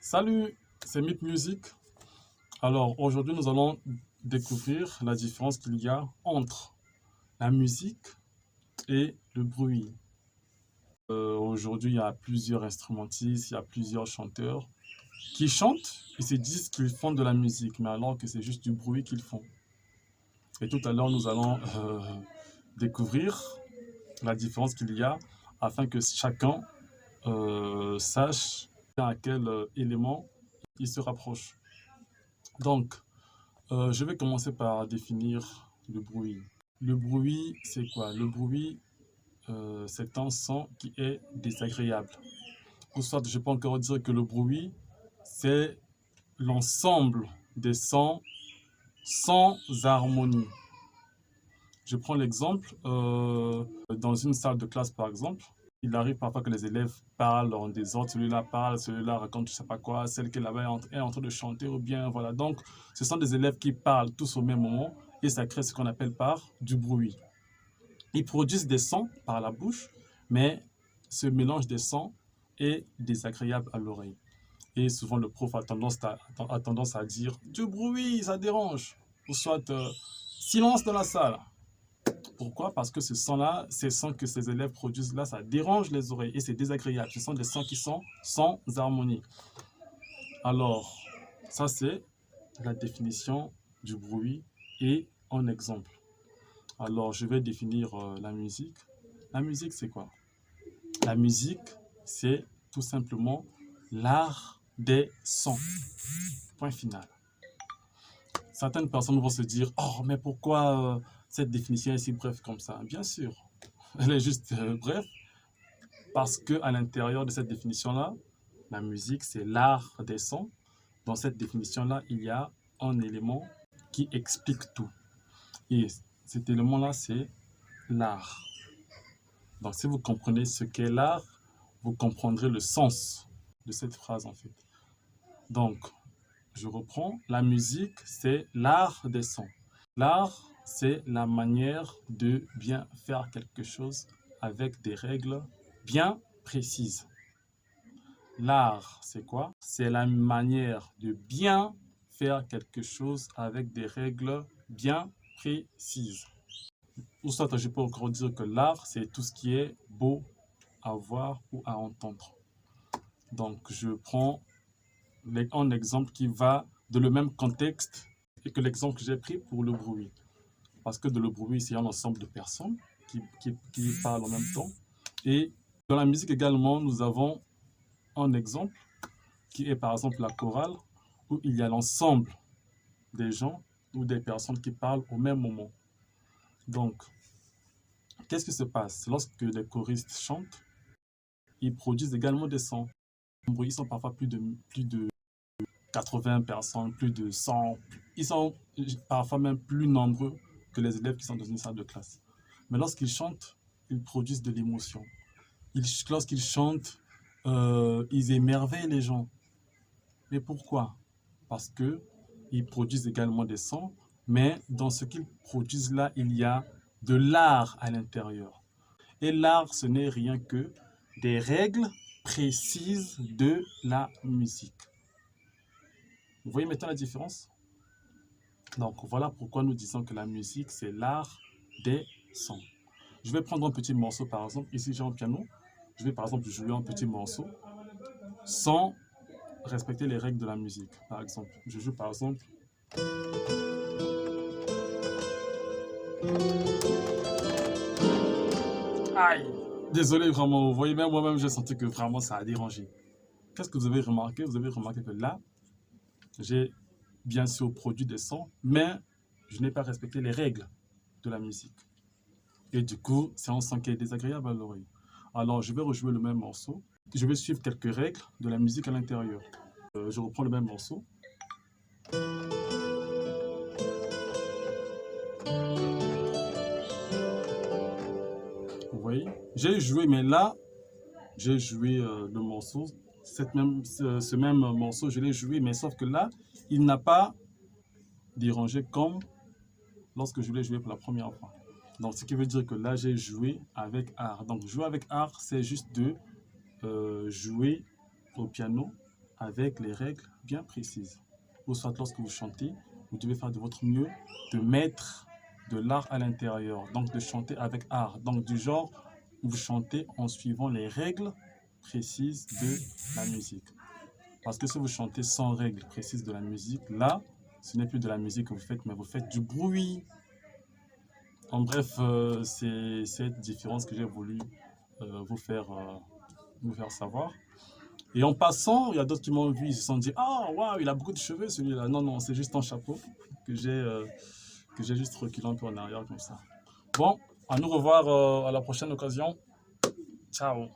Salut, c'est Myth Music. Alors aujourd'hui nous allons découvrir la différence qu'il y a entre la musique et le bruit. Aujourd'hui il y a plusieurs instrumentistes, il y a plusieurs chanteurs qui chantent et se disent qu'ils font de la musique, mais alors que c'est juste du bruit qu'ils font. Et tout à l'heure nous allons découvrir la différence qu'il y a afin que chacun sache à quel élément il se rapproche. Donc, je vais commencer par définir le bruit. Le bruit, c'est quoi? Le bruit, c'est un son qui est désagréable. Ou soit, je peux encore dire que le bruit, c'est l'ensemble des sons sans harmonie. Je prends l'exemple, dans une salle de classe par exemple, il arrive parfois que les élèves parlent en désordre, celui-là parle, celui-là raconte je ne sais pas quoi, celle qui est là-bas est en train de chanter ou bien voilà. Donc, ce sont des élèves qui parlent tous au même moment et ça crée ce qu'on appelle par du bruit. Ils produisent des sons par la bouche, mais ce mélange des sons est désagréable à l'oreille. Et souvent, le prof a tendance à dire du bruit, ça dérange, ou soit silence dans la salle. Pourquoi? Parce que ces sons que ces élèves produisent là, ça dérange les oreilles et c'est désagréable. Ce sont des sons qui sont sans harmonie. Alors, ça c'est la définition du bruit et un exemple. Alors, je vais définir la musique. La musique, c'est quoi? La musique, c'est tout simplement l'art des sons. Point final. Certaines personnes vont se dire, oh, mais pourquoi cette définition est si brève comme ça? Bien sûr, elle est juste brève parce qu'à l'intérieur de cette définition-là, la musique, c'est l'art des sons. Dans cette définition-là, il y a un élément qui explique tout. Et cet élément-là, c'est l'art. Donc, si vous comprenez ce qu'est l'art, vous comprendrez le sens de cette phrase, en fait. Donc, je reprends. La musique, c'est l'art des sons. L'art, c'est la manière de bien faire quelque chose avec des règles bien précises. L'art, c'est quoi? C'est la manière de bien faire quelque chose avec des règles bien précises. Ou soit, je peux encore dire que l'art, c'est tout ce qui est beau à voir ou à entendre. Donc, je prends un exemple qui va de le même contexte et que l'exemple que j'ai pris pour le bruit. Parce que le bruit, c'est un ensemble de personnes qui parlent en même temps. Et dans la musique également, nous avons un exemple qui est par exemple la chorale, où il y a l'ensemble des gens ou des personnes qui parlent au même moment. Donc, qu'est-ce qui se passe? Lorsque les choristes chantent, ils produisent également des sons. Ils sont parfois plus de 80 personnes, plus de 100. Ils sont parfois même plus nombreux que les élèves qui sont dans une salle de classe. Mais lorsqu'ils chantent, ils produisent de l'émotion. Lorsqu'ils chantent, ils émerveillent les gens. Mais pourquoi? Parce qu'ils produisent également des sons, mais dans ce qu'ils produisent là, il y a de l'art à l'intérieur. Et l'art, ce n'est rien que des règles précises de la musique. Vous voyez maintenant la différence? Donc voilà pourquoi nous disons que la musique, c'est l'art des sons. Je vais prendre un petit morceau par exemple. Ici, j'ai un piano. Je vais par exemple jouer un petit morceau sans respecter les règles de la musique. Par exemple, je joue par exemple. Aïe! Désolé vraiment, vous voyez, même moi-même, j'ai senti que vraiment ça a dérangé. Qu'est-ce que vous avez remarqué? Vous avez remarqué que là, j'ai bien sûr produit des sons, mais je n'ai pas respecté les règles de la musique. Et du coup, c'est un son qui est désagréable à l'oreille. Alors, je vais rejouer le même morceau. Je vais suivre quelques règles de la musique à l'intérieur. Je reprends le même morceau. Vous voyez? J'ai joué, mais là, j'ai joué le morceau. Ce même morceau, je l'ai joué, mais sauf que là, il n'a pas dérangé comme lorsque je l'ai joué pour la première fois. Donc, ce qui veut dire que là, j'ai joué avec art. Donc, jouer avec art, c'est juste de jouer au piano avec les règles bien précises. Ou soit lorsque vous chantez, vous devez faire de votre mieux de mettre de l'art à l'intérieur, donc de chanter avec art, donc du genre où vous chantez en suivant les règles précises de la musique. Parce que si vous chantez sans règles précises de la musique, là, ce n'est plus de la musique que vous faites, mais vous faites du bruit. En bref, c'est cette différence que j'ai voulu vous faire savoir. Et en passant, il y a d'autres qui m'ont vu, ils se sont dit, ah, waouh, il a beaucoup de cheveux celui-là. Non, non, c'est juste un chapeau que j'ai juste reculé un peu en arrière comme ça. Bon, à nous revoir à la prochaine occasion. Ciao.